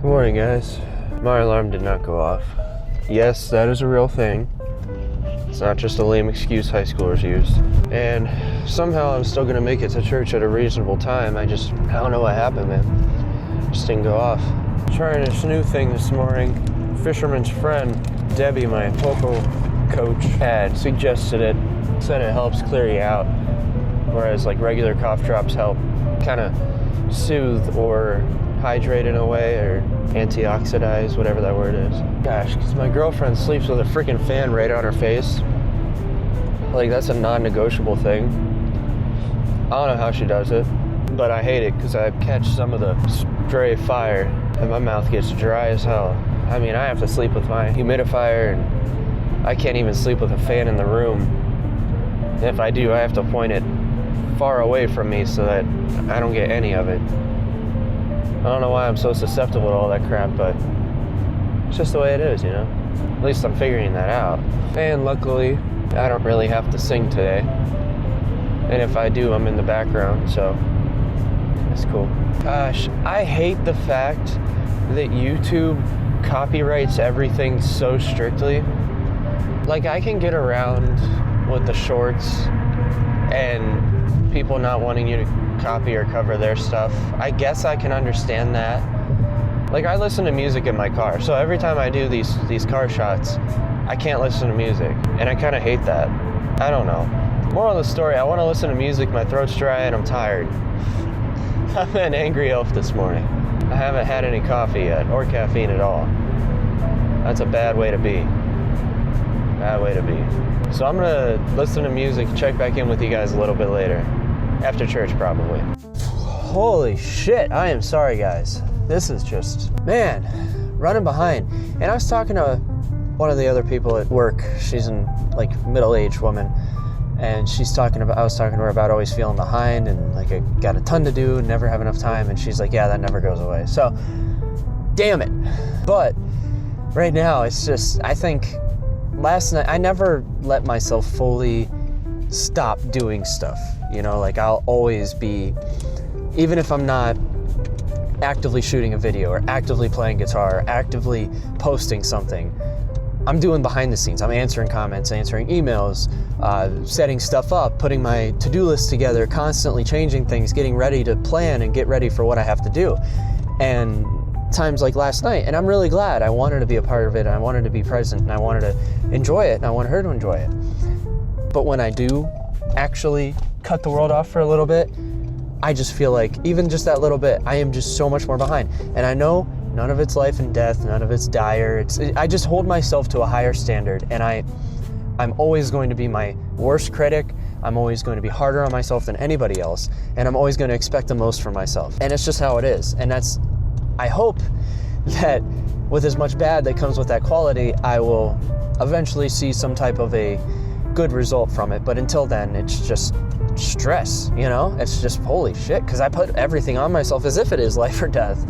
Good morning, guys. My alarm did not go off. Yes, that is a real thing. It's not just a lame excuse high schoolers use. And somehow I'm still gonna make it to church at a reasonable time. I don't know what happened, man. Just didn't go off. Trying this new thing this morning. Fisherman's friend, Debbie, my vocal coach, had suggested it. Said it helps clear you out. Whereas like regular cough drops help kind of soothe or hydrate in a way, or antioxidize, whatever that word is. Gosh, because my girlfriend sleeps with a freaking fan right on her face. Like, that's a non-negotiable thing. I don't know how she does it, but I hate it because I catch some of the stray fire and my mouth gets dry as hell. I mean, I have to sleep with my humidifier, and I can't even sleep with a fan in the room. And if I do, I have to point it far away from me so that I don't get any of it. I don't know why I'm so susceptible to all that crap, but it's just the way it is, you know? At least I'm figuring that out. And luckily, I don't really have to sing today. And if I do, I'm in the background, so that's cool. Gosh, I hate the fact that YouTube copyrights everything so strictly. Like, I can get around with the shorts and people not wanting you to copy or cover their stuff. I guess I can understand that. Like, I listen to music in my car, so every time I do these car shots, I can't listen to music, and I kind of hate that. I don't know. Moral of the story, I want to listen to music, my throat's dry, and I'm tired. I'm an angry elf this morning. I haven't had any coffee yet, or caffeine at all. That's a bad way to be. Bad way to be. So I'm gonna listen to music, check back in with you guys a little bit later. After church, probably. Holy shit, I am sorry, guys. This is just, man, running behind. And I was talking to one of the other people at work. She's a middle-aged woman. And I was talking to her about always feeling behind and like I got a ton to do and never have enough time. And she's like, yeah, that never goes away. So, damn it. But right now, it's just, I think last night, I never let myself fully stop doing stuff. You know, like I'll always be, even if I'm not actively shooting a video or actively playing guitar or actively posting something, I'm doing behind the scenes. I'm answering comments, answering emails, setting stuff up, putting my to-do list together, constantly changing things, getting ready to plan and get ready for what I have to do. And times like last night, and I'm really glad. I wanted to be a part of it, and I wanted to be present, and I wanted to enjoy it, and I wanted her to enjoy it. But when I do actually cut the world off for a little bit, I just feel like even just that little bit, I am just so much more behind. And I know none of it's life and death, none of it's dire. I just hold myself to a higher standard, and I'm always going to be my worst critic. I'm always going to be harder on myself than anybody else, and I'm always going to expect the most from myself. And it's just how it is. And I hope that with as much bad that comes with that quality, I will eventually see some type of a good result from it. But until then, it's just stress, you know? It's just holy shit, because I put everything on myself as if it is life or death.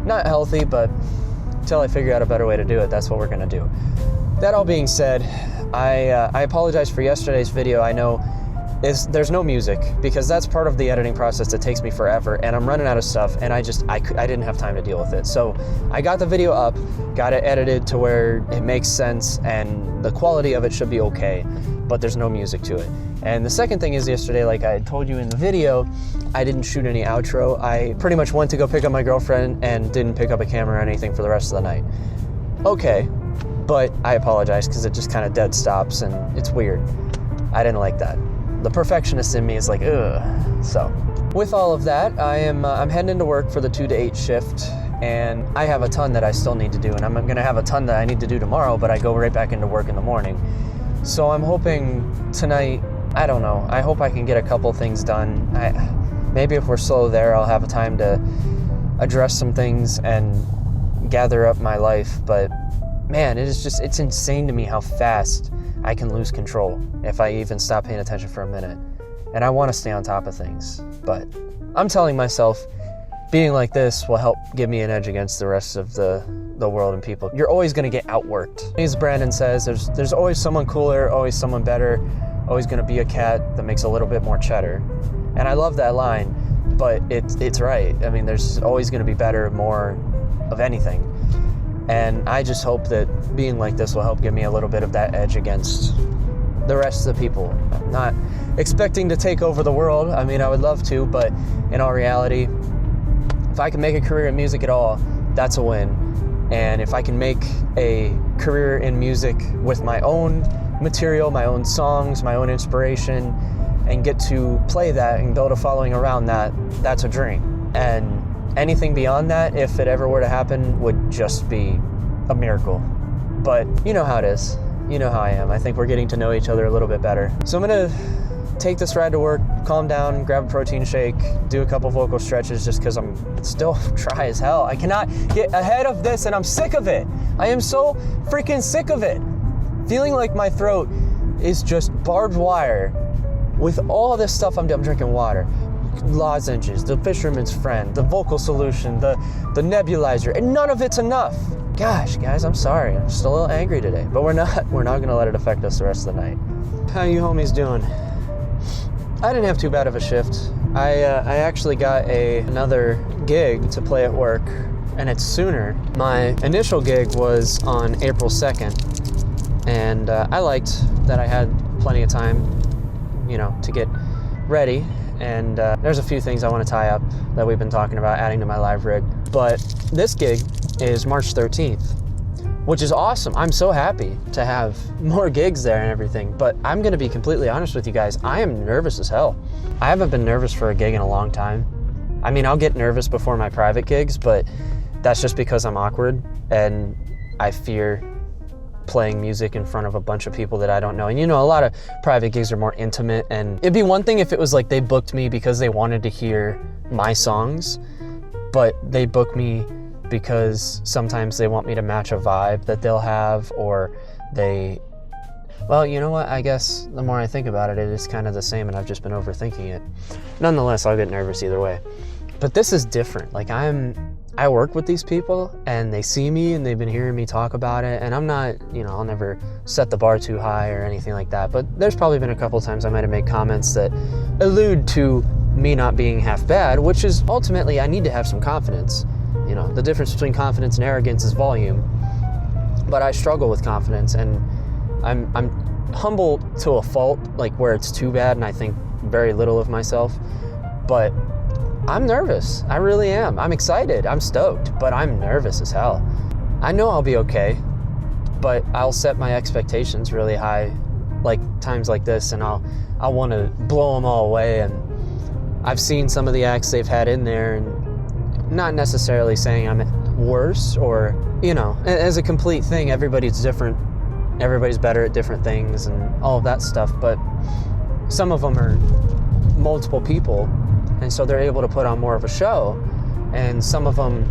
Not healthy, but until I figure out a better way to do it, that's what we're gonna do. That all being said, I apologize for yesterday's video. I know there's no music because that's part of the editing process that takes me forever, and I'm running out of stuff, and I didn't have time to deal with it. So I got the video up, got it edited to where it makes sense, and the quality of it should be okay, but there's no music to it. And the second thing is, yesterday, like I had told you in the video, I didn't shoot any outro. I pretty much went to go pick up my girlfriend and didn't pick up a camera or anything for the rest of the night. Okay, but I apologize because it just kind of dead stops, and it's weird. I didn't like that. The perfectionist in me is like, ugh. So, with all of that, I'm heading into work for the 2 to 8 shift, and I have a ton that I still need to do, and I'm gonna have a ton that I need to do tomorrow, but I go right back into work in the morning. So I'm hoping tonight, I don't know, I hope I can get a couple things done. Maybe if we're slow there, I'll have time to address some things and gather up my life, but man, it's insane to me how fast I can lose control if I even stop paying attention for a minute. And I want to stay on top of things, but I'm telling myself being like this will help give me an edge against the rest of the world and people. You're always going to get outworked. As Brandon says, there's always someone cooler, always someone better, always going to be a cat that makes a little bit more cheddar. And I love that line, but it's right. I mean, there's always going to be better, more, of anything. And I just hope that being like this will help give me a little bit of that edge against the rest of the people. I'm not expecting to take over the world. I mean, I would love to, but in all reality, if I can make a career in music at all, that's a win. And if I can make a career in music with my own material, my own songs, my own inspiration, and get to play that and build a following around that, that's a dream. And anything beyond that, if it ever were to happen, would just be a miracle. But you know how it is. You know how I am. I think we're getting to know each other a little bit better. So I'm gonna take this ride to work, calm down, grab a protein shake, do a couple vocal stretches just because I'm still dry as hell. I cannot get ahead of this and I'm sick of it. I am so freaking sick of it. Feeling like my throat is just barbed wire with all this stuff I'm doing. I'm drinking water, lozenges, the Fisherman's Friend, the Vocal Solution, the nebulizer, and none of it's enough. Gosh, guys, I'm sorry. I'm just a little angry today, but we're not gonna let it affect us the rest of the night. How you homies doing? I didn't have too bad of a shift. I actually got another gig to play at work, and it's sooner. My initial gig was on April 2nd, and I liked that I had plenty of time, to get ready. And there's a few things I want to tie up that we've been talking about adding to my live rig. But this gig is March 13th, which is awesome. I'm so happy to have more gigs there and everything. But I'm going to be completely honest with you guys. I am nervous as hell. I haven't been nervous for a gig in a long time. I mean, I'll get nervous before my private gigs, but that's just because I'm awkward and I fear playing music in front of a bunch of people that I don't know. And a lot of private gigs are more intimate, and it'd be one thing if it was like they booked me because they wanted to hear my songs, but they book me because sometimes they want me to match a vibe that they'll have, or well, you know what? I guess the more I think about it, it is kind of the same, and I've just been overthinking it. Nonetheless, I'll get nervous either way. But this is different. Like, I work with these people and they see me and they've been hearing me talk about it, and I'm not, I'll never set the bar too high or anything like that, but there's probably been a couple times I might have made comments that allude to me not being half bad, which is ultimately I need to have some confidence. The difference between confidence and arrogance is volume, but I struggle with confidence, and I'm humble to a fault, like where it's too bad and I think very little of myself, but I'm nervous. I really am. I'm excited. I'm stoked, but I'm nervous as hell. I know I'll be okay, but I'll set my expectations really high, like times like this, and I'll want to blow them all away. And I've seen some of the acts they've had in there, and not necessarily saying I'm worse or, as a complete thing, everybody's different. Everybody's better at different things and all of that stuff, but some of them are multiple people, and so they're able to put on more of a show. And some of them,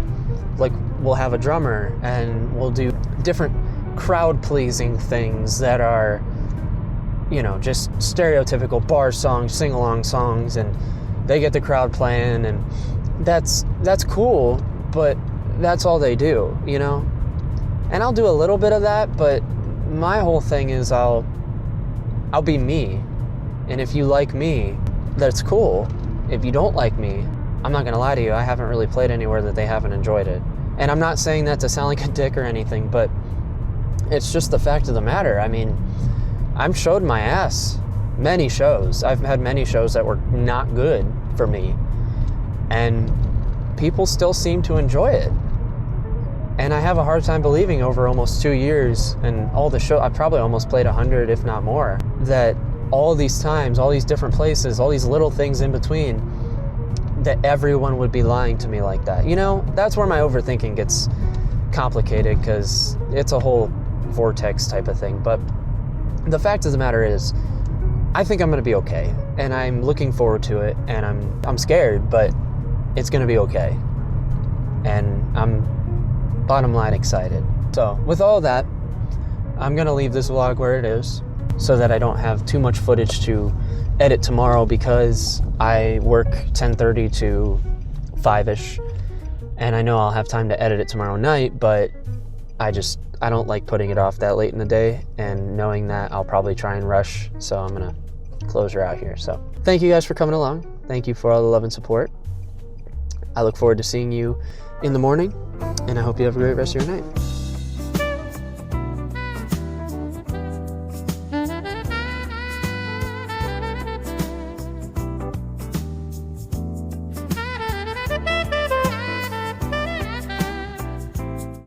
like, will have a drummer and will do different crowd-pleasing things that are, just stereotypical bar songs, sing-along songs, and they get the crowd playing, and that's cool, but that's all they do, And I'll do a little bit of that, but my whole thing is I'll be me. And if you like me, that's cool. If you don't like me, I'm not gonna lie to you, I haven't really played anywhere that they haven't enjoyed it. And I'm not saying that to sound like a dick or anything, but it's just the fact of the matter. I mean, I've showed my ass many shows. I've had many shows that were not good for me, and people still seem to enjoy it. And I have a hard time believing over almost 2 years and all the show, I probably almost played 100, if not more, that all these times, all these different places, all these little things in between, that everyone would be lying to me like that. That's where my overthinking gets complicated, because it's a whole vortex type of thing. But the fact of the matter is, I think I'm gonna be okay, and I'm looking forward to it, and I'm scared, but it's gonna be okay. And I'm, bottom line, excited. So with all that, I'm gonna leave this vlog where it is, so that I don't have too much footage to edit tomorrow, because I work 10:30 to 5-ish, and I know I'll have time to edit it tomorrow night, but I don't like putting it off that late in the day, and knowing that I'll probably try and rush, so I'm gonna close her out here. So thank you guys for coming along. Thank you for all the love and support. I look forward to seeing you in the morning, and I hope you have a great rest of your night.